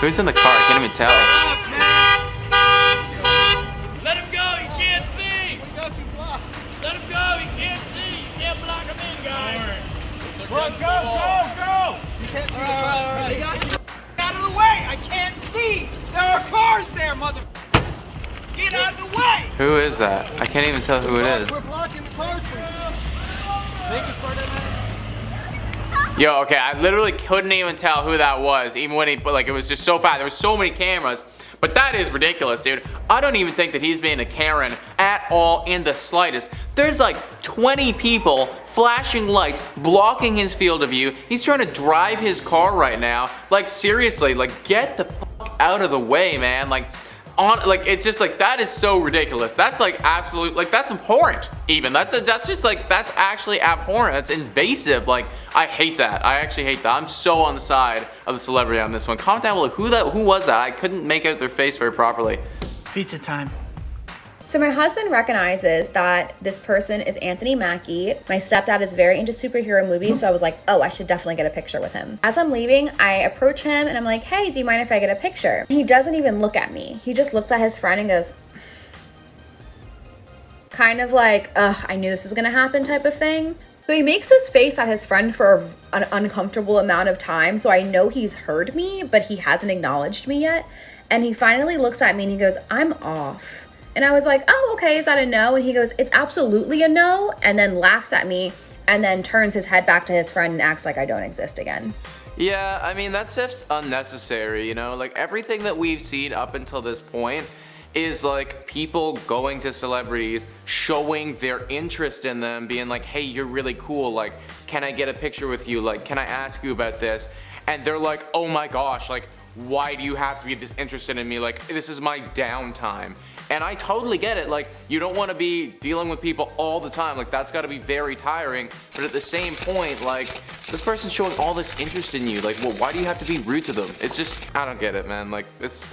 Who's in the car? I can't even tell. Let him go, he can't see! Let him go, he can't see! You can't block him in, guys! Go! You can't see the car. Out of the way! I can't see! There are cars there, mother... Get out of the way! Who is that? I can't even tell who it is. We're blocking the cars for you. Yo, okay, I literally couldn't even tell who that was, even when he, like, it was just so fast. There was so many cameras, but that is ridiculous, dude. I don't even think that he's being a Karen at all in the slightest. There's like 20 people flashing lights, blocking his field of view. He's trying to drive his car right now. Like, seriously, like, get the fuck out of the way, man. Like, it's just like, that is so ridiculous. That's like absolute, like, that's abhorrent even. That's just like, that's actually abhorrent. That's invasive. Like, I hate that. I actually hate that. I'm so on the side of the celebrity on this one. Comment down below who was that? I couldn't make out their face very properly. Pizza time. So my husband recognizes that this person is Anthony Mackie. My stepdad is very into superhero movies, so I was like, oh, I should definitely get a picture with him. As I'm leaving, I approach him and I'm like, hey, do you mind if I get a picture? He doesn't even look at me. He just looks at his friend and goes, kind of like, ugh, I knew this was gonna happen type of thing. So he makes his face at his friend for an uncomfortable amount of time, so I know he's heard me, but he hasn't acknowledged me yet. And he finally looks at me and he goes, I'm off. And I was like, oh, okay, is that a no? And he goes, it's absolutely a no, and then laughs at me and then turns his head back to his friend and acts like I don't exist again. Yeah, I mean, that stuff's unnecessary, you know? Like, everything that we've seen up until this point is like people going to celebrities, showing their interest in them, being like, hey, you're really cool, like, can I get a picture with you? Like, can I ask you about this? And they're like, oh my gosh, like, why do you have to be this interested in me? Like, this is my downtime. And I totally get it. Like, you don't want to be dealing with people all the time. Like, that's got to be very tiring. But at the same point, like, this person's showing all this interest in you. Like, well, why do you have to be rude to them? It's just, I don't get it, man. Like, it's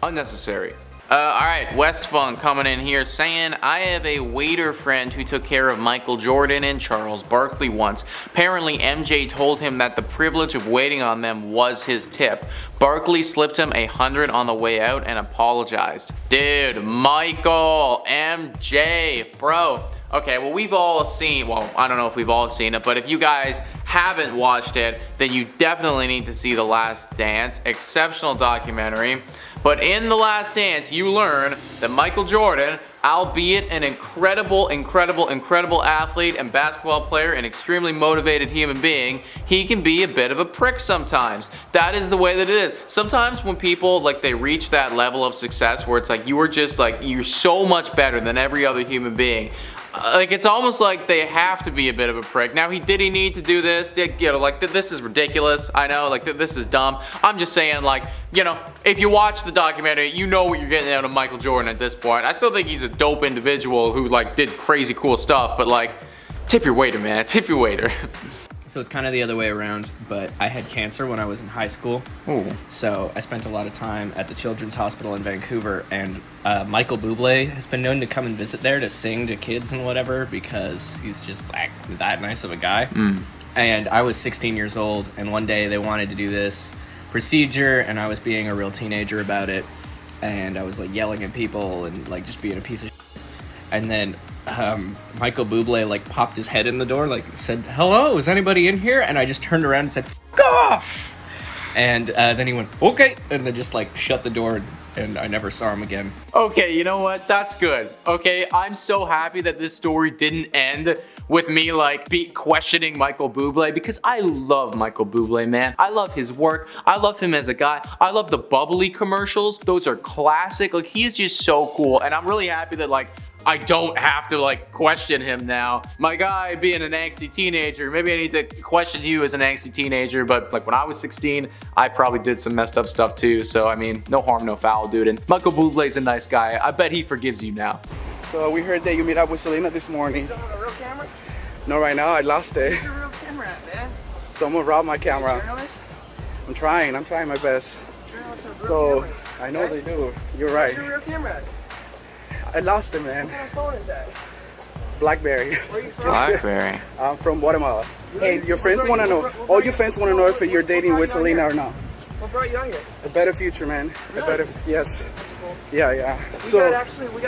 unnecessary. Alright, West Funk coming in here saying, I have a waiter friend who took care of Michael Jordan and Charles Barkley once. Apparently, MJ told him that the privilege of waiting on them was his tip. Barkley slipped him $100 on the way out and apologized. Dude, Michael, MJ, bro. Okay, well, we've all seen, well, I don't know if we've all seen it, but if you guys haven't watched it, then you definitely need to see The Last Dance. Exceptional documentary. But in The Last Dance, you learn that Michael Jordan, albeit an incredible athlete and basketball player, an extremely motivated human being, he can be a bit of a prick sometimes. That is the way that it is. Sometimes when people, like, they reach that level of success where it's like, you are just like, you're so much better than every other human being. Like, it's almost like they have to be a bit of a prick. Now, did he need to do this? You know, like, this is ridiculous. I know, like, this is dumb. I'm just saying, like, you know, if you watch the documentary, you know what you're getting out of Michael Jordan at this point. I still think he's a dope individual who, like, did crazy cool stuff, but, like, tip your waiter, man. Tip your waiter. So it's kind of the other way around, but I had cancer when I was in high school. Ooh. So I spent a lot of time at the Children's Hospital in Vancouver, and Michael Bublé has been known to come and visit there to sing to kids and whatever because he's just like that nice of a guy. And I was 16 years old, and one day they wanted to do this procedure, and I was being a real teenager about it, and I was like yelling at people and like just being a piece of shit. And then Michael Bublé like popped his head in the door, like said, hello, is anybody in here? And I just turned around and said, go off! And then he went, okay, and then just like shut the door, and I never saw him again. Okay, you know what? That's good. Okay, I'm so happy that this story didn't end with me like questioning Michael Bublé, because I love Michael Bublé, man. I love his work. I love him as a guy. I love the bubbly commercials. Those are classic. Like, he's just so cool, and I'm really happy that like I don't have to like question him now. My guy being an angsty teenager, maybe I need to question you as an angsty teenager, but like when I was 16, I probably did some messed up stuff too. So I mean, no harm, no foul, dude. And Michael Bublé's a nice guy. I bet he forgives you now. So we heard that you meet up with Selena this morning. You don't have a real camera? No, right now, I lost it. Where's your real camera at, man? Someone robbed my camera. Journalist? I'm trying my best. Journalists have real So, cameras. I know they do. You're right. Where's your real camera at? I lost it, man. What kind of phone is that? Blackberry. Where are you from? Blackberry. I'm from Guatemala. Hey, your friends want to know. All your friends want to know if you're dating with Selena or not. What brought you out here? A better future, man. Really? A better, yes. That's cool. Yeah, yeah. We So, got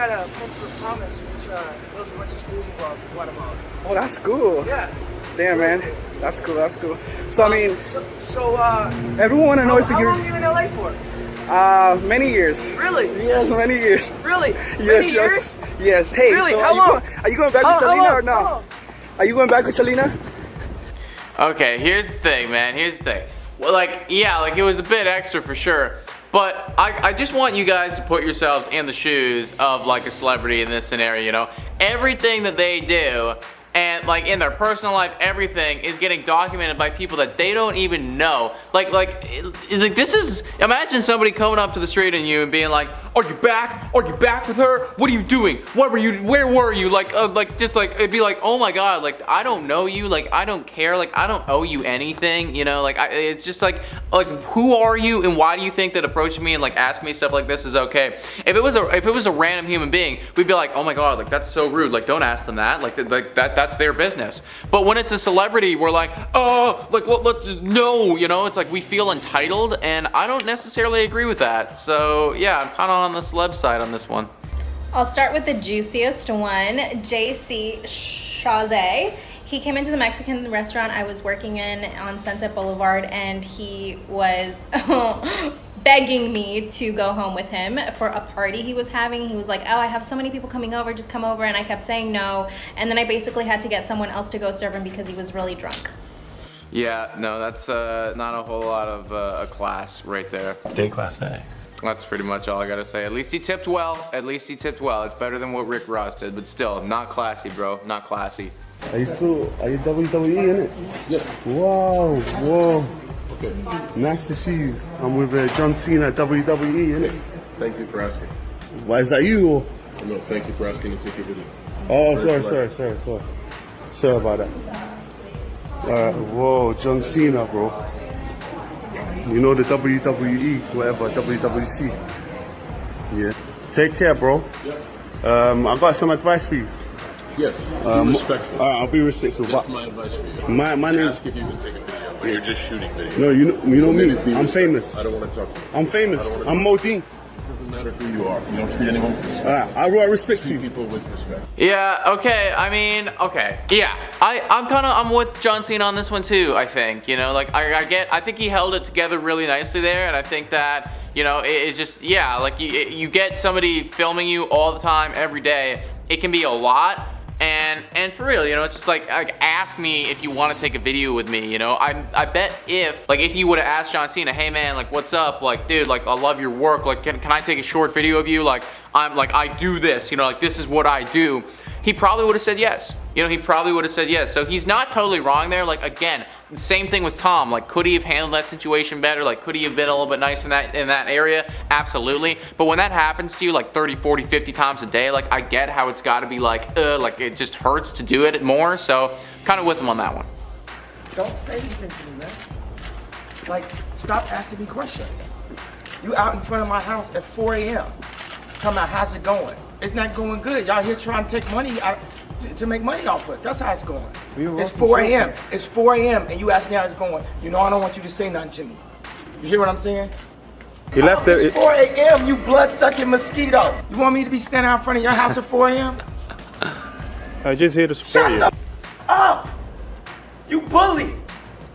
a Pencil of Promise, which builds a bunch of schools involved in Guatemala. oh, that's cool. Yeah. Damn, man. That's cool, that's cool. So, I mean, So, everyone wanna know if how you're, long are you in LA for? many years. Really? Yes, many years. Really? Yes, Many yes. years? Yes. Hey, Really? so How long? are you going back with How Selena long? or no? How long? Are you going back with Selena? Okay, here's the thing, man. Here's the thing. Well, like, yeah, like it was a bit extra for sure. But I just want you guys to put yourselves in the shoes of like a celebrity in this scenario, you know? Everything that they do and like in their personal life, everything is getting documented by people that they don't even know. Like this is, imagine somebody coming up to the street and you and being like, are you back? Are you back with her? What are you doing? Where were you? Like just like, it'd be like, oh my God, like I don't know you, like I don't care, like I don't owe you anything, you know? Like it's just like who are you and why do you think that approaching me and like asking me stuff like this is okay? If it was a random human being, we'd be like, oh my God, like that's so rude, like don't ask them that, like that's their business. But when it's a celebrity, we're like, oh, like let's no, you know, it's like we feel entitled, and I don't necessarily agree with that. So yeah, I'm kind of on the celeb side on this one. I'll start with the juiciest one, JC Chazé. He came into the Mexican restaurant I was working in on Sunset Boulevard, and he was begging me to go home with him for a party he was having. He was like, oh, I have so many people coming over, just come over. And I kept saying no. And then I basically had to get someone else to go serve him because he was really drunk. Yeah, no, that's not a whole lot of a class right there. Day class A. That's pretty much all I gotta say. At least he tipped well. At least he tipped well. It's better than what Rick Ross did, but still, not classy, bro. Not classy. Are you WWE in it? Yes. Wow, whoa. Okay. Nice to see you. I'm with John Cena at WWE in it. Thank you for asking. Why is that you? Or? No, thank you for asking to take your video. Oh, sorry. Sorry about that. Whoa, John Cena, bro. You know the WWE, whatever, WWC. Yeah. Take care, bro. Yeah. I got some advice for you. Yes. Be respectful. I'll be respectful. That's my advice for you. My name. Ask if you can take a video, but you're just shooting video. No, you know me. Be I'm respectful. famous. I don't want to talk to you. I'm famous. I'm Modine. It doesn't matter who you are. You don't treat anyone with respect. I respect Treat you. people with respect. Yeah, okay, I mean, okay. Yeah, I'm with John Cena on this one too, I think. You know, like, I think he held it together really nicely there, and I think that, you know, it's just, yeah, like, you get somebody filming you all the time, every day, it can be a lot. And for real, you know, it's just like ask me if you want to take a video with me, you know. I bet if you would have asked John Cena, hey man, like what's up, like dude, like I love your work, like can I take a short video of you, like I do this, you know, like this is what I do, he probably would have said yes. You know, he probably would have said yes. So he's not totally wrong there. Like again, same thing with Tom. Like could he have handled that situation better? Like could he have been a little bit nicer in that area? Absolutely. But when that happens to you like 30, 40, 50 times a day, like I get how it's got to be like it just hurts to do it more. So kind of with him on that one. Don't say anything to me, man. Like, stop asking me questions. You out in front of my house at 4 a.m. Talking about how's it going? It's not going good. Y'all here trying to take money out to make money off us. That's how it's going. It's 4 a.m. It's 4 a.m. and you ask me how it's going. You know I don't want you to say nothing to me. You hear what I'm saying? He left it. It's 4 a.m. You blood-sucking mosquito. You want me to be standing out in front of your house at 4 a.m.? I just here to support you. Shut the up! You bully.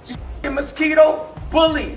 You f***ing mosquito bully.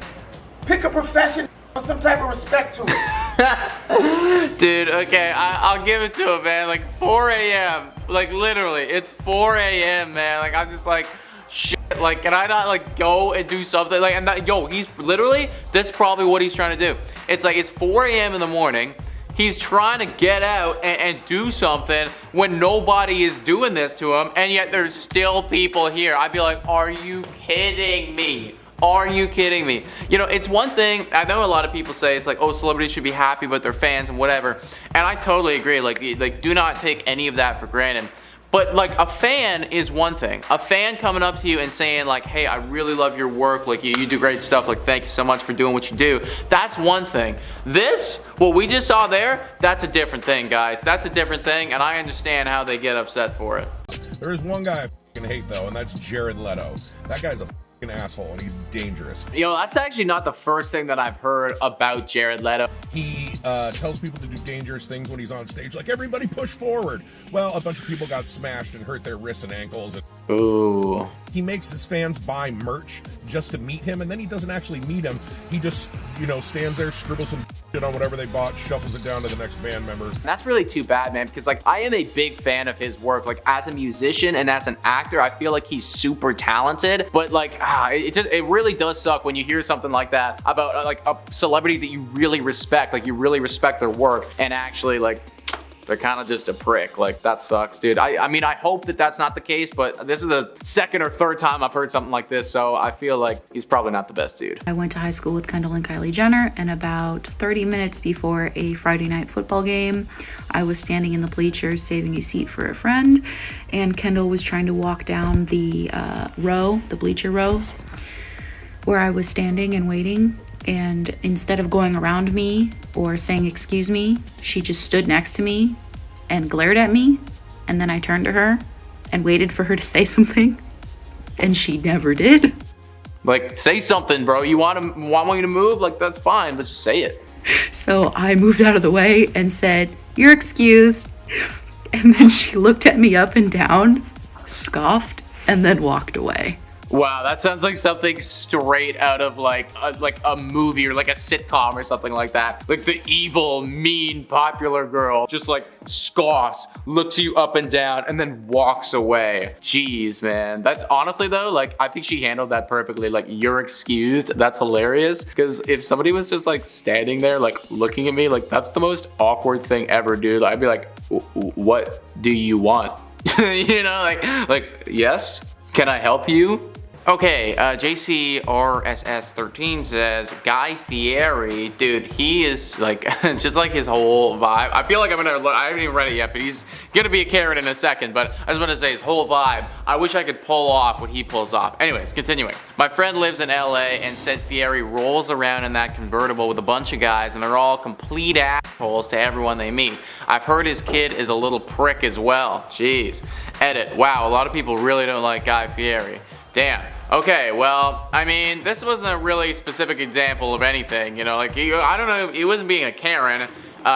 Pick a profession or some type of respect to it. Dude, okay, I'll give it to him, man. Like 4 a.m. Like literally, it's 4 a.m. man. Like I'm just like, shit. Like, can I not like go and do something? Like, and that, yo, he's literally, that's probably what he's trying to do. It's like, it's 4 a.m. in the morning. He's trying to get out and do something when nobody is doing this to him, and yet there's still people here. I'd be like, are you kidding me? Are you kidding me? You know, it's one thing, I know a lot of people say it's like, oh, celebrities should be happy with their fans and whatever. And I totally agree. Like do not take any of that for granted. But like a fan is one thing. A fan coming up to you and saying like, hey, I really love your work. Like you do great stuff. Like thank you so much for doing what you do. That's one thing. This, what we just saw there, that's a different thing, guys. That's a different thing, and I understand how they get upset for it. There is one guy I hate though, and that's Jared Leto. That guy's a an asshole and he's dangerous. You know, that's actually not the first thing that I've heard about Jared Leto. He tells people to do dangerous things when he's on stage, like everybody push forward. Well, a bunch of people got smashed and hurt their wrists and ankles. Ooh. He makes his fans buy merch just to meet him, and then he doesn't actually meet him. He just, you know, stands there, scribbles some shit on whatever they bought, shuffles it down to the next band member. That's really too bad, man, because like I am a big fan of his work. Like as a musician and as an actor, I feel like he's super talented, but like it really does suck when you hear something like that about like a celebrity that you really respect, like you really respect their work, and actually like they're kind of just a prick. Like that sucks, dude. I mean, I hope that that's not the case, but this is the second or third time I've heard something like this, so I feel like he's probably not the best dude. I went to high school with Kendall and Kylie Jenner, and about 30 minutes before a Friday night football game, I was standing in the bleachers saving a seat for a friend, and Kendall was trying to walk down the bleacher row, where I was standing and waiting. And instead of going around me or saying excuse me, she just stood next to me and glared at me. And then I turned to her and waited for her to say something, and she never did. Like, say something, bro. You want me to move? Like, that's fine, but just say it. So I moved out of the way and said, "You're excused." And then she looked at me up and down, scoffed, and then walked away. Wow, that sounds like something straight out of like a movie or like a sitcom or something like that. Like the evil, mean, popular girl just like scoffs, looks you up and down, and then walks away. Jeez, man. That's honestly though, like I think she handled that perfectly. Like, you're excused. That's hilarious. Because if somebody was just like standing there, like looking at me, like that's the most awkward thing ever, dude. I'd be like, what do you want? You know, like, yes, can I help you? Okay, JCRSS13 says, Guy Fieri, dude, he is like, just like his whole vibe. I feel like I haven't even read it yet, but he's gonna be a Karen in a second, but I just wanna say his whole vibe, I wish I could pull off what he pulls off. Anyways, continuing. My friend lives in LA and said Fieri rolls around in that convertible with a bunch of guys and they're all complete assholes to everyone they meet. I've heard his kid is a little prick as well. Jeez. Edit. Wow, a lot of people really don't like Guy Fieri. Damn. Okay, well, I mean, this wasn't a really specific example of anything, you know, like, I don't know, he wasn't being a Karen.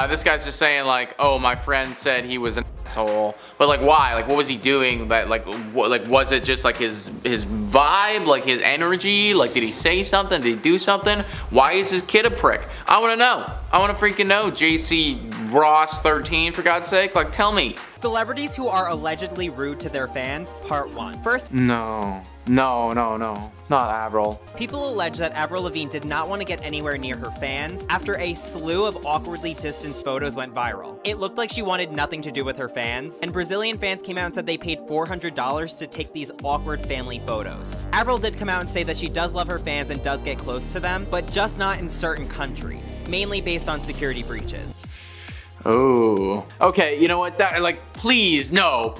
This guy's just saying like, oh, my friend said he was an asshole, but like, why? Like, what was he doing that, like, was it just like his vibe, like his energy? Like, did he say something? Did he do something? Why is his kid a prick? I wanna know. I wanna freaking know, JC Ross 13, for God's sake, like, tell me. Celebrities who are allegedly rude to their fans, part 1. First, No, not Avril. people allege that Avril Lavigne did not want to get anywhere near her fans after a slew of awkwardly distanced photos went viral. It looked like she wanted nothing to do with her fans, and Brazilian fans came out and said they paid $400 to take these awkward family photos. Avril did come out and say that she does love her fans and does get close to them, but just not in certain countries, mainly based on security breaches. Oh. Okay, you know what? That, like, please, no.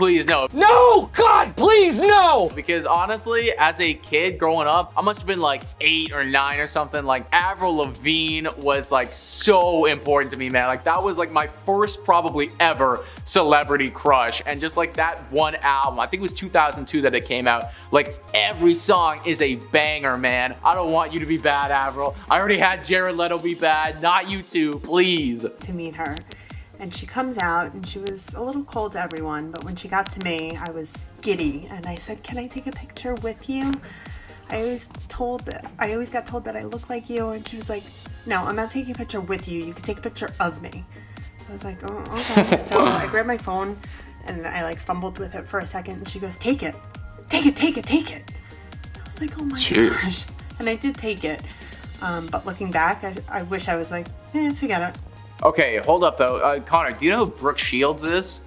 No! God, please, no! Because honestly, as a kid growing up, I must have been like 8 or 9 or something. Like, Avril Lavigne was like so important to me, man. Like, that was like my first probably ever celebrity crush. And just like that one album, I think it was 2002 that it came out. Like, every song is a banger, man. I don't want you to be bad, Avril. I already had Jared Leto be bad, not you two, please. To meet her. And she comes out and she was a little cold to everyone, but when she got to me, I was giddy and I said, "Can I take a picture with you?" I always got told that I look like you, and she was like, "No, I'm not taking a picture with you. You can take a picture of me." So I was like, "Oh, okay." So I grabbed my phone and I like fumbled with it for a second, and she goes, "Take it. Take it, take it, take it." I was like, "Oh my gosh." And I did take it. But looking back, I wish I was like, forget it. Okay, hold up though. Connor, do you know who Brooke Shields is?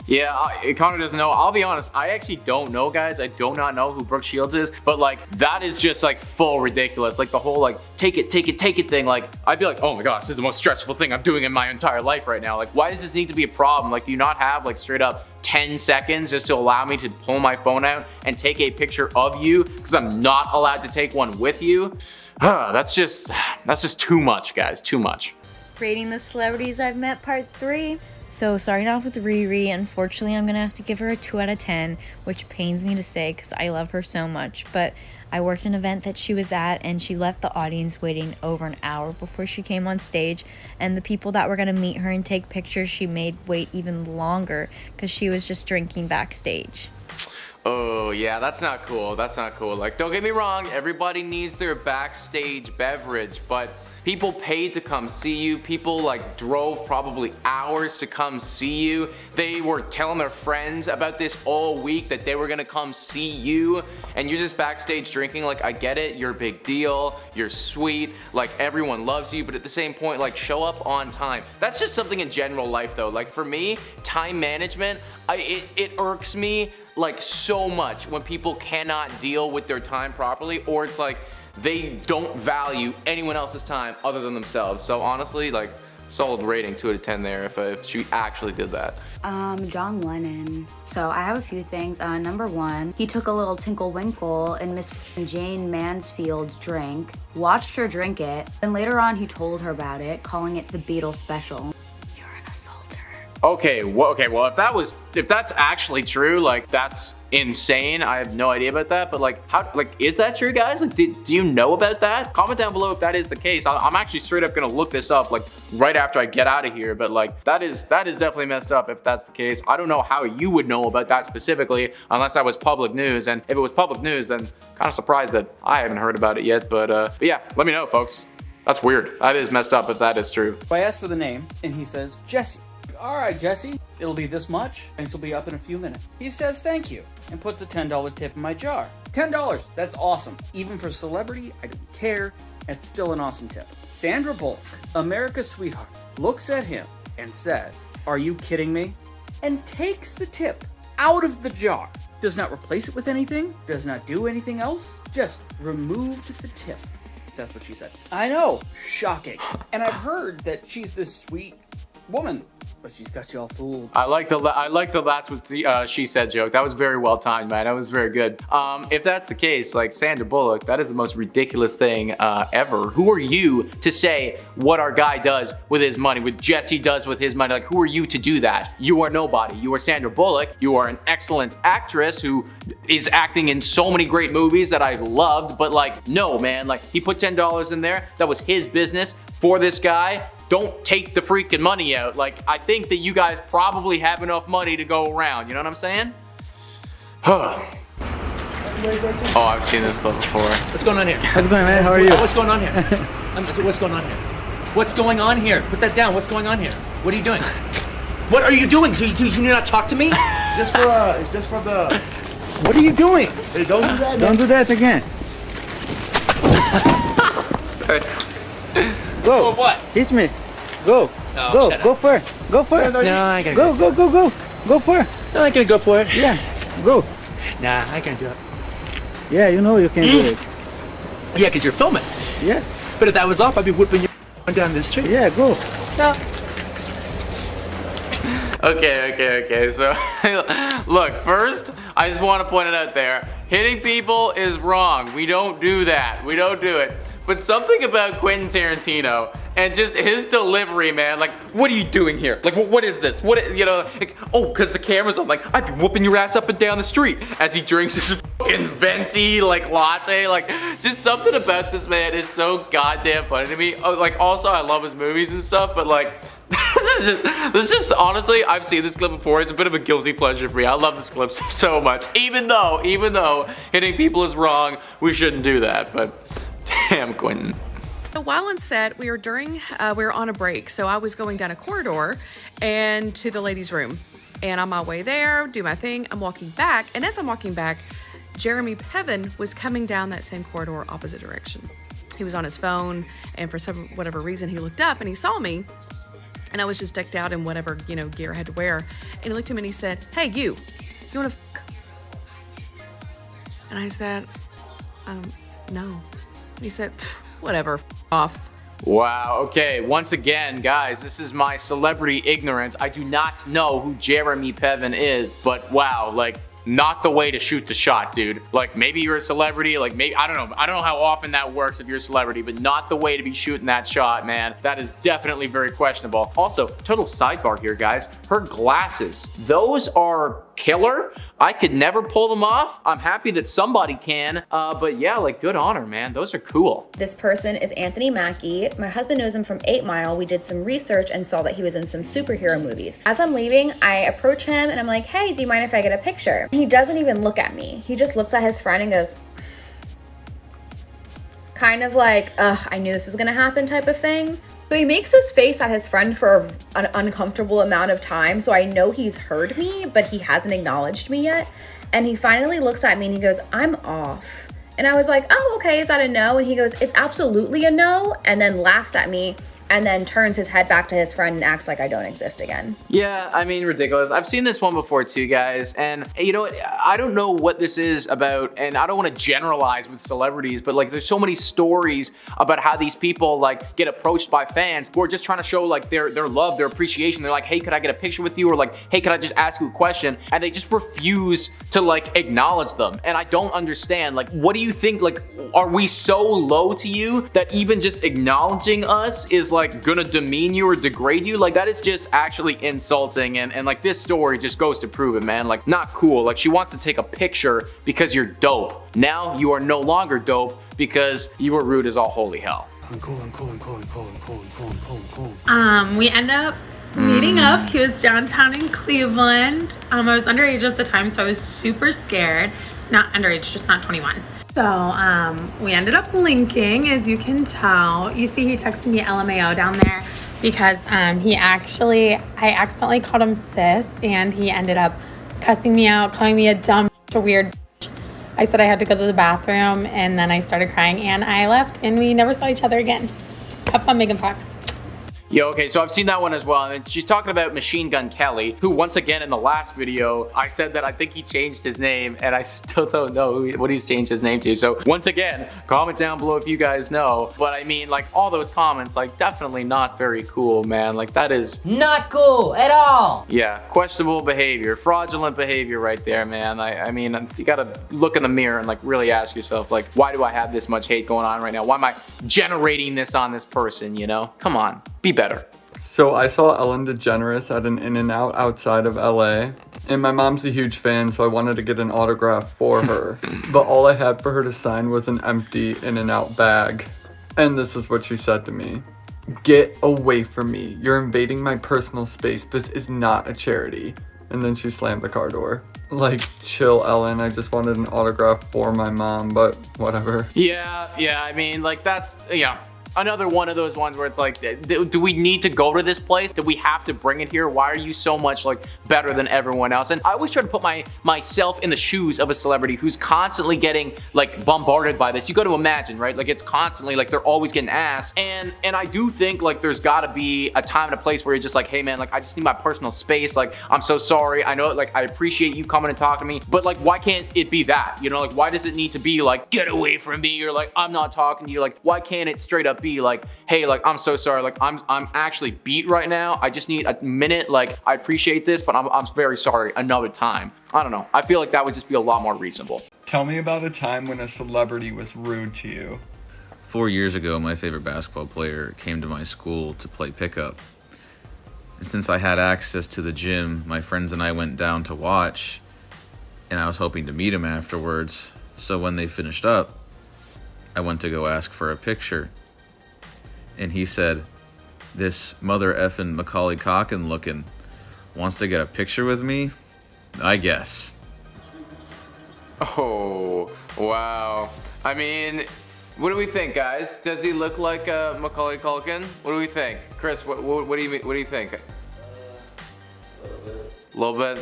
Yeah, Connor doesn't know. I'll be honest, I actually don't know, guys. I do not know who Brooke Shields is, but like, that is just like full ridiculous. Like the whole like, take it thing. Like, I'd be like, oh my gosh, this is the most stressful thing I'm doing in my entire life right now. Like, why does this need to be a problem? Like, do you not have like straight up 10 seconds just to allow me to pull my phone out and take a picture of you? Because I'm not allowed to take one with you? That's just too much, guys, too much. Rating the celebrities I've met, part 3. So starting off with Riri, unfortunately I'm gonna have to give her a 2 out of 10, which pains me to say because I love her so much. But I worked an event that she was at and she left the audience waiting over an hour before she came on stage, and the people that were gonna meet her and take pictures she made wait even longer because she was just drinking backstage. Oh yeah, that's not cool. That's not cool. Like, don't get me wrong, everybody needs their backstage beverage, but people paid to come see you. People like drove probably hours to come see you. They were telling their friends about this all week that they were gonna come see you, and you're just backstage drinking. Like, I get it, you're a big deal, you're sweet, like everyone loves you, but at the same point, like, show up on time. That's just something in general life though. Like for me, time management, it irks me like so much when people cannot deal with their time properly, or it's like they don't value anyone else's time other than themselves. So honestly, like, solid rating, 2 out of 10 there if she actually did that. John Lennon. So I have a few things. Number 1, he took a little tinkle winkle in Miss Jane Mansfield's drink, watched her drink it, and later on he told her about it, calling it the Beatles special. Okay, well, if that's actually true, like, that's insane. I have no idea about that, but like, how, like, is that true, guys? Like, do you know about that? Comment down below if that is the case. I'm actually straight up gonna look this up, like, right after I get out of here, but like, that is definitely messed up if that's the case. I don't know how you would know about that specifically, unless that was public news, and if it was public news, then kind of surprised that I haven't heard about it yet, but yeah, let me know, folks. That's weird. That is messed up if that is true. I asked for the name, and he says, Jesse. All right, Jesse, it'll be this much, and it'll be up in a few minutes. He says thank you, and puts a $10 tip in my jar. $10, that's awesome. Even for celebrity, I don't care, it's still an awesome tip. Sandra Bullock, America's sweetheart, looks at him and says, are you kidding me? And takes the tip out of the jar. Does not replace it with anything, does not do anything else, just removed the tip. That's what she said. I know, shocking. And I've heard that she's this sweet woman, but she's got you all fooled. I like the that's what the she said joke. That was very well timed, man. That was very good. If that's the case, like Sandra Bullock, that is the most ridiculous thing ever. Who are you to say what our guy does with his money, what Jesse does with his money? Like, who are you to do that? You are nobody. You are Sandra Bullock. You are an excellent actress who is acting in so many great movies that I've loved, but like, no, man, like, he put $10 in there. That was his business for this guy. Don't take the freaking money out. Like, I think that you guys probably have enough money to go around. You know what I'm saying? Oh, I've seen this stuff before. What's going on here? How's it going, man? How are you? What's going on here? What's going on here? What's going on here? Put that down. What's going on here? What are you doing? What are you doing? Do you not talk to me? It's just for the. What are you doing? Hey, don't do that. Don't do that again. Sorry. Go. For what? Hit me. Go. Oh, go. shut Go up. for it. Go for it. No, I ain't gonna go. Go. Go for it. No, I ain't gonna go for it. Yeah. Go. Nah, I can't do it. Yeah, you know you can do it. Yeah, because you're filming. Yeah. But if that was off, I'd be whipping you down the street. Yeah, go. No. Okay. So, look, first, I just want to point it out there. Hitting people is wrong. We don't do that. We don't do it. But something about Quentin Tarantino and just his delivery, man. Like, what are you doing here? Like, what is this? You know, like, oh, because the camera's on. Like, I'd be whooping your ass up and down the street as he drinks his fucking venti, like, latte. Like, just something about this man is so goddamn funny to me. Oh, like, also, I love his movies and stuff, but like, this is just honestly, I've seen this clip before. It's a bit of a guilty pleasure for me. I love this clip so much. Even though hitting people is wrong, we shouldn't do that. But damn, Quentin. So while on set, we were on a break. So I was going down a corridor and to the ladies' room. And on my way there, do my thing, I'm walking back. And as I'm walking back, Jeremy Piven was coming down that same corridor opposite direction. He was on his phone, and for whatever reason, he looked up and he saw me. And I was just decked out in whatever, gear I had to wear. And he looked at me and he said, "Hey, you wanna f***?" And I said, no. And he said, "Whatever, f*** off." Wow, okay, once again, guys, this is my celebrity ignorance. I do not know who Jeremy Piven is, but wow, like, not the way to shoot the shot, dude. Like, maybe you're a celebrity, like maybe, I don't know how often that works if you're a celebrity, but not the way to be shooting that shot, man. That is definitely very questionable. Also, total sidebar here, guys. Her glasses, those are killer. I could never pull them off. I'm happy that somebody can, but yeah, like, good on her, man. Those are cool. This person is Anthony Mackie. My husband knows him from 8 Mile. We did some research and saw that he was in some superhero movies. As I'm leaving, I approach him and I'm like, hey, do you mind if I get a picture? He doesn't even look at me. He just looks at his friend and goes, kind of like, ugh, I knew this was gonna happen type of thing. So he makes his face at his friend for an uncomfortable amount of time, so I know he's heard me, but he hasn't acknowledged me yet. And he finally looks at me and he goes, I'm off. And I was like, oh, okay, is that a no? And he goes, it's absolutely a no, and then laughs at me and then turns his head back to his friend and acts like I don't exist again. Yeah, I mean, ridiculous. I've seen this one before too, guys, and you know, I don't know what this is about, and I don't want to generalize with celebrities, but like, there's so many stories about how these people like get approached by fans who are just trying to show like their love, their appreciation. They're like, hey, could I get a picture with you? Or like, hey, could I just ask you a question? And they just refuse to like acknowledge them. And I don't understand, like, what do you think? Like, are we so low to you that even just acknowledging us is like gonna demean you or degrade you? Like, that is just actually insulting, and like, this story just goes to prove it, man. Like, not cool. Like, she wants to take a picture because you're dope. Now you are no longer dope because you were rude as all holy hell. I'm cool. We end up meeting up. He was downtown in Cleveland. I was underage at the time, so I was super scared. Not underage, just not 21. So we ended up linking, as you can tell. You see he texted me LMAO down there because I accidentally called him sis, and he ended up cussing me out, calling me a dumb, a weird. I said I had to go to the bathroom, and then I started crying, and I left, and we never saw each other again. Have fun, Megan Fox. Yo, okay, so I've seen that one as well, and she's talking about Machine Gun Kelly, who once again in the last video, I said that I think he changed his name, and I still don't know what he's changed his name to. So once again, comment down below if you guys know. But I mean, like, all those comments, like, definitely not very cool, man. Like, that is not cool at all. Yeah, questionable behavior, fraudulent behavior right there, man. I mean, you gotta look in the mirror and like really ask yourself, like, why do I have this much hate going on right now? Why am I generating this on this person, you know? Come on, be better. So I saw Ellen DeGeneres at an In-N-Out outside of LA, and my mom's a huge fan, so I wanted to get an autograph for her. But all I had for her to sign was an empty In-N-Out bag. And this is what she said to me. Get away from me. You're invading my personal space. This is not a charity. And then she slammed the car door. Like, chill, Ellen. I just wanted an autograph for my mom, but whatever. Yeah, I mean, like, that's, yeah. Another one of those ones where it's like, do we need to go to this place? Do we have to bring it here? Why are you so much like better than everyone else? And I always try to put myself in the shoes of a celebrity who's constantly getting like bombarded by this. You got to imagine, right? Like, it's constantly like they're always getting asked. And I do think like there's got to be a time and a place where you're just like, hey man, like, I just need my personal space. Like, I'm so sorry. I know, like, I appreciate you coming and talking to me, but like, why can't it be that? You know, like, why does it need to be like, get away from me? Or like, I'm not talking to you. Like, why can't it straight up be like, hey, like, I'm so sorry, like, I'm actually beat right now, I just need a minute, like, I appreciate this, but I'm very sorry, another time. I don't know, I feel like that would just be a lot more reasonable. Tell me about a time when a celebrity was rude to you. 4 years ago, my favorite basketball player came to my school to play pickup. And since I had access to the gym, my friends and I went down to watch, and I was hoping to meet him afterwards. So when they finished up, I went to go ask for a picture. And he said, this mother effing Macaulay Culkin looking wants to get a picture with me? I guess. Oh, wow. I mean, what do we think, guys? Does he look like Macaulay Culkin? What do we think? Chris, what do you think? A little bit?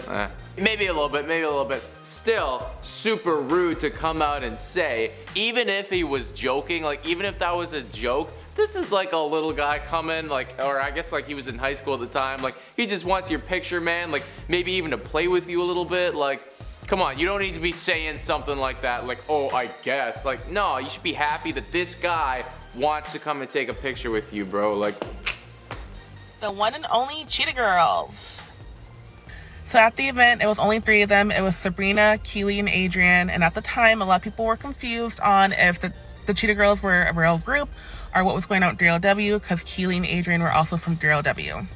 Maybe a little bit. Still, super rude to come out and say, even if he was joking, like, even if that was a joke, this is like a little guy coming, like, or I guess like he was in high school at the time, like, he just wants your picture, man, like, maybe even to play with you a little bit, like, come on, you don't need to be saying something like that, like, oh, I guess, like, no, you should be happy that this guy wants to come and take a picture with you, bro, like. The one and only Cheetah Girls. So at the event, it was only 3 of them. It was Sabrina, Keely, and Adrian. And at the time, a lot of people were confused on if the Cheetah Girls were a real group or what was going on with 3LW, because Keely and Adrian were also from 3LW.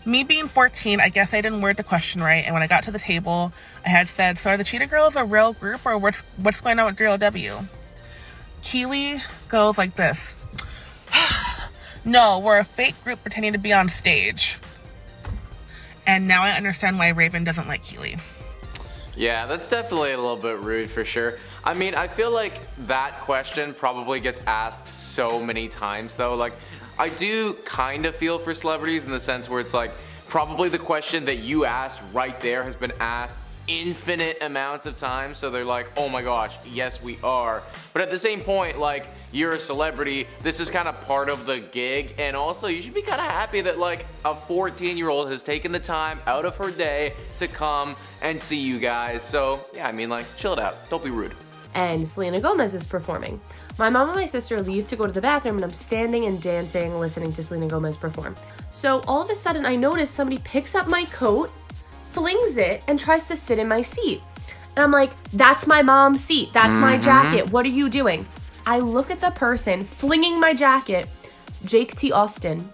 Me being 14, I guess I didn't word the question right, and when I got to the table, I had said, so are the Cheetah Girls a real group, or what's going on with 3LW? Keely goes like this. No, we're a fake group pretending to be on stage. And now I understand why Raven doesn't like Keely. Yeah, that's definitely a little bit rude for sure. I mean, I feel like that question probably gets asked so many times though. Like, I do kind of feel for celebrities in the sense where it's like, probably the question that you asked right there has been asked infinite amounts of times, so they're like, oh my gosh, yes we are. But at the same point, like, you're a celebrity, this is kind of part of the gig, and also you should be kind of happy that like a 14-year-old has taken the time out of her day to come and see you guys. So yeah, I mean, like, chill it out, don't be rude. And Selena Gomez is performing. My mom and my sister leave to go to the bathroom, and I'm standing and dancing listening to Selena Gomez perform. So all of a sudden I notice somebody picks up my coat, flings it, and tries to sit in my seat. And I'm like, that's my mom's seat, that's my jacket, what are you doing? I look at the person flinging my jacket, Jake T. Austin.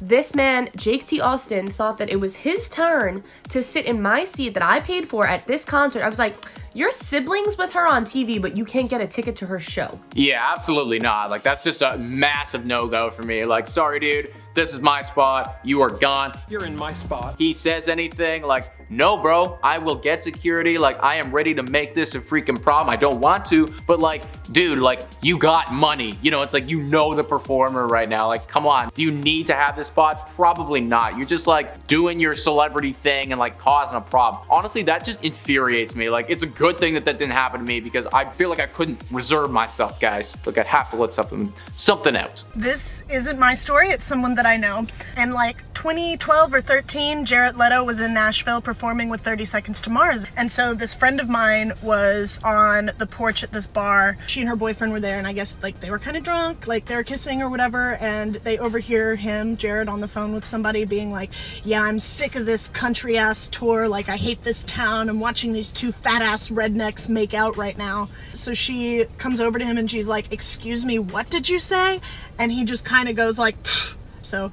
This man, Jake T. Austin, thought that it was his turn to sit in my seat that I paid for at this concert. I was like, your siblings with her on TV, but you can't get a ticket to her show. Yeah, absolutely not. Like, that's just a massive no-go for me. Like, sorry dude, this is my spot, you are gone. You're in my spot. He says anything, like, no bro, I will get security, like, I am ready to make this a freaking problem. I don't want to, but like, dude, like, you got money. You know, it's like, you know the performer right now. Like, come on, do you need to have this spot? Probably not. You're just like doing your celebrity thing and like causing a problem. Honestly, that just infuriates me. Like, it's a good thing that that didn't happen to me because I feel like I couldn't reserve myself, guys. Like, I'd have to let something out. This isn't my story, it's someone that I know. And like 2012 or 13, Jared Leto was in Nashville performing with 30 Seconds to Mars. And so this friend of mine was on the porch at this bar. She and her boyfriend were there, and I guess like they were kind of drunk, like they were kissing or whatever, and they overhear him, Jared, on the phone with somebody being like, yeah, I'm sick of this country ass tour, like I hate this town, I'm watching these 2 fat ass rednecks make out right now. So she comes over to him and she's like, excuse me, what did you say? And he just kind of goes like, pfft. So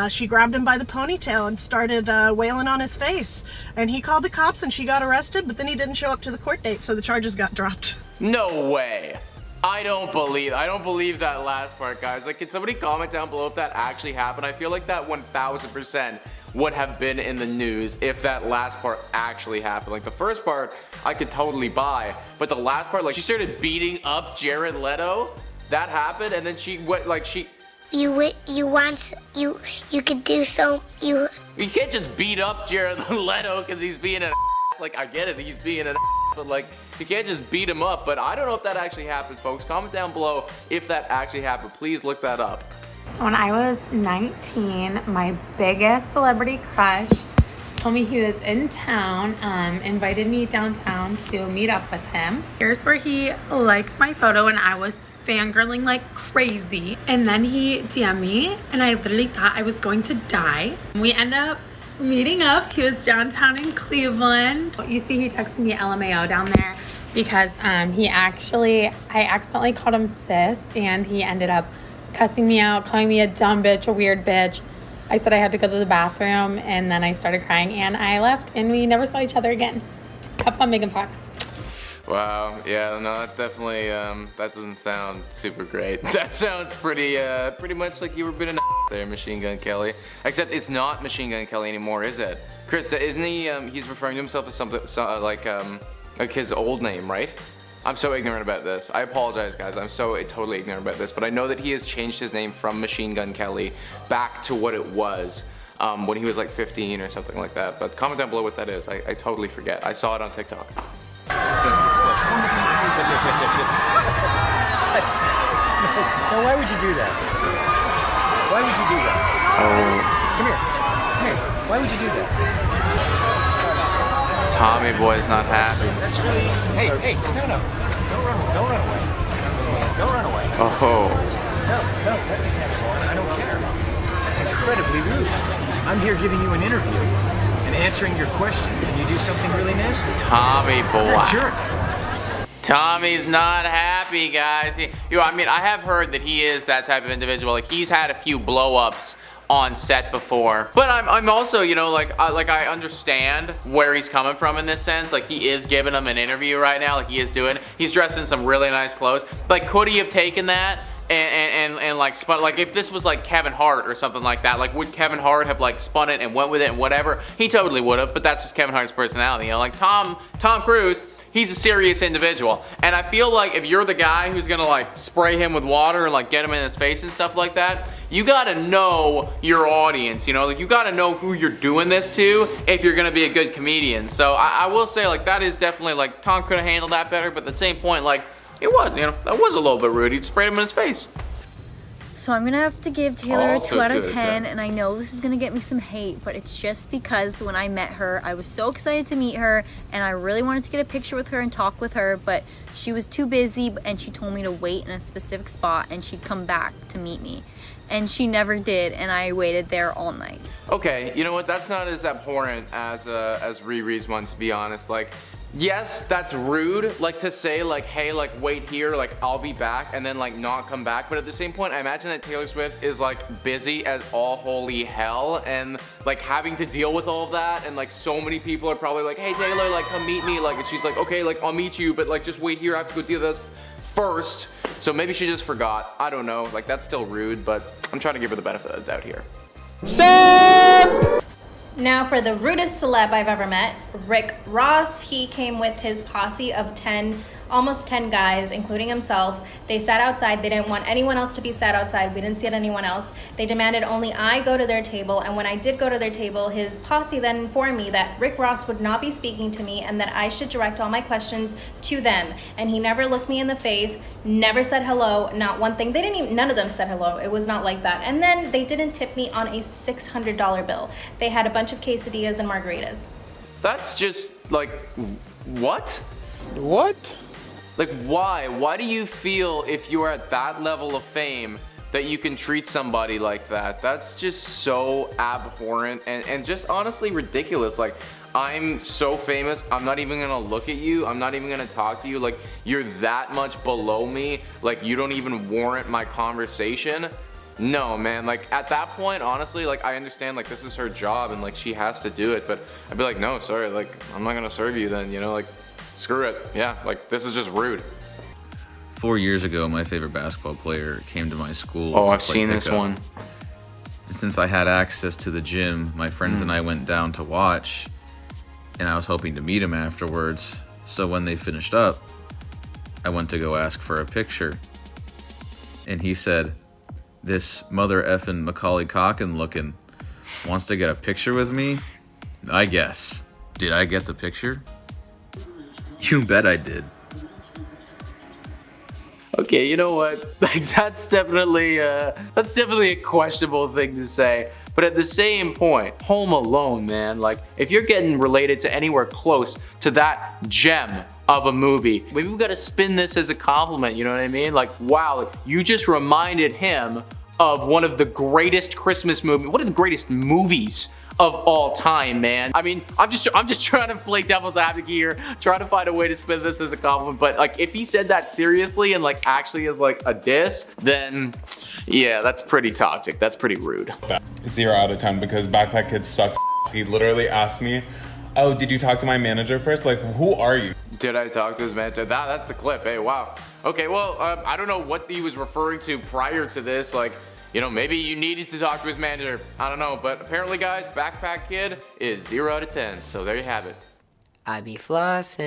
she grabbed him by the ponytail and started wailing on his face. And he called the cops and she got arrested, but then he didn't show up to the court date, so the charges got dropped. No way. I don't believe that last part, guys. Like, can somebody comment down below if that actually happened? I feel like that 1000% would have been in the news if that last part actually happened. Like, the first part I could totally buy, but the last part, like, she started beating up Jared Leto, that happened, and then she went, like, you could do so, you can't just beat up Jared Leto because he's being an ass. Like, I get it, he's being an ass, but like, you can't just beat him up. But I don't know if that actually happened, folks. Comment down below if that actually happened. Please look that up. So when I was 19, my biggest celebrity crush told me he was in town, invited me downtown to meet up with him. Here's where he liked my photo, and I was fangirling like crazy. And then he DM'd me, and I literally thought I was going to die. We end up meeting up. He was downtown in Cleveland. You see, he texted me LMAO down there because I accidentally called him sis, and he ended up cussing me out, calling me a dumb bitch, a weird bitch. I said I had to go to the bathroom, and then I started crying, and I left, and we never saw each other again. Have fun making facts. Wow, yeah, no, that definitely, that doesn't sound super great. That sounds pretty much like you were been an there, Machine Gun Kelly. Except it's not Machine Gun Kelly anymore, is it? Krista, isn't he, he's referring to himself as something, like his old name, right? I'm so ignorant about this. I apologize, guys, I'm so totally ignorant about this, but I know that he has changed his name from Machine Gun Kelly back to what it was when he was like 15 or something like that. But comment down below what that is. I totally forget. I saw it on TikTok. Yes. No, why would you do that? Why would you do that? Come here. Why would you do that? Tommy Boy's not happy. That's really. Hey, no. Don't run away. Don't run away. Oh. No, that didn't happen. I don't care. That's incredibly rude. I'm here giving you an interview. and answering your questions, and you do something really nasty. Tommy boy. You're a jerk. Tommy's not happy, guys. I mean, I have heard that he is that type of individual. Like, he's had a few blow-ups on set before, but I'm also, you know, like I understand where he's coming from in this sense. Like, he is giving him an interview right now, like he's dressed in some really nice clothes. Like, could he have taken that and like spun, like if this was like Kevin Hart or something like that, like would Kevin Hart have like spun it and went with it and whatever? He totally would have, but that's just Kevin Hart's personality, you know. Like Tom Cruise, he's a serious individual, and I feel like if you're the guy who's gonna like spray him with water and like get him in his face and stuff like that, you gotta know your audience, you know, like you gotta know who you're doing this to if you're gonna be a good comedian. So I will say, like, that is definitely, like, Tom could have handled that better, but at the same point, like, it was, you know, that was a little bit rude. He sprayed him in his face. So I'm gonna have to give Taylor a Also 2 out of 2 out of 10, 10. and I know this is gonna get me some hate, but it's just because when I met her, I was so excited to meet her, and I really wanted to get a picture with her and talk with her, but she was too busy, and she told me to wait in a specific spot, and she'd come back to meet me. And she never did, and I waited there all night. Okay, you know what? That's not as abhorrent as Riri's one, to be honest. Like, yes, that's rude, like to say like, hey, like wait here, like I'll be back, and then like not come back. But at the same point, I imagine that Taylor Swift is like busy as all holy hell, and like having to deal with all of that, and like so many people are probably like, hey Taylor, like come meet me, like, and she's like, okay, like I'll meet you, but like just wait here, I have to go deal with this first. So maybe she just forgot. I don't know. Like, that's still rude, but I'm trying to give her the benefit of the doubt here. Now for the rudest celeb I've ever met, Rick Ross. He came with his posse of almost 10 guys, including himself. They sat outside. They didn't want anyone else to be sat outside. We didn't see anyone else. They demanded only I go to their table, and when I did go to their table, his posse then informed me that Rick Ross would not be speaking to me and that I should direct all my questions to them. And he never looked me in the face, never said hello, not one thing. None of them said hello. It was not like that. And then they didn't tip me on a $600 bill. They had a bunch of quesadillas and margaritas. That's just like, what? What? Like, why? Why do you feel if you're at that level of fame that you can treat somebody like that? That's just so abhorrent and just honestly ridiculous. Like, I'm so famous, I'm not even gonna look at you, I'm not even gonna talk to you. Like, you're that much below me, like you don't even warrant my conversation. No, man, like at that point, honestly, like I understand like this is her job and like she has to do it, but I'd be like, no, sorry, like I'm not gonna serve you then, you know, like screw it. Yeah, like this is just rude. 4 years ago, my favorite basketball player came to my school. Oh, to I've play seen this pickup. one. Since I had access to the gym, my friends and I went down to watch, and I was hoping to meet him afterwards. So when they finished up, I went to go ask for a picture. And he said, "This mother effing Macaulay Culkin looking wants to get a picture with me? I guess." Did I get the picture? You bet I did. Okay, you know what? Like that's definitely a questionable thing to say. But at the same point, Home Alone, man, like if you're getting related to anywhere close to that gem of a movie, maybe we've got to spin this as a compliment, you know what I mean? Like, wow, like, you just reminded him of one of the greatest Christmas movies, one of the greatest movies of all time, man. I mean, I'm just trying to play devil's advocate here, trying to find a way to spin this as a compliment, but like if he said that seriously and like actually as like a diss, then yeah, that's pretty toxic. That's pretty rude. 0 out of 10 because Backpack Kid sucks. He literally asked me, "Oh, did you talk to my manager first? Like, who are you?" Did I talk to his manager? That's the clip. Hey, wow. Okay, well, I don't know what he was referring to prior to this. Like, you know, maybe you needed to talk to his manager. I don't know, but apparently, guys, Backpack Kid is 0 out of 10. So there you have it. I be flossing.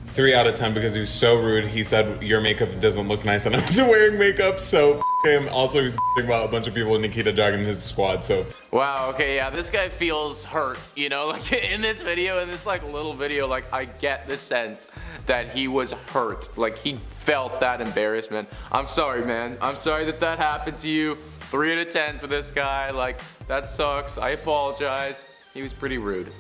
3 out of 10 because he was so rude. He said your makeup doesn't look nice and I was wearing makeup, so f him. Also, he was about a bunch of people in Nikita dragging his squad, so. Wow, okay, yeah, this guy feels hurt, you know, like in this video, in this like little video, like I get the sense that he was hurt, like he felt that embarrassment. I'm sorry, man, I'm sorry that that happened to you. 3 out of 10 for this guy, like that sucks, I apologize. He was pretty rude.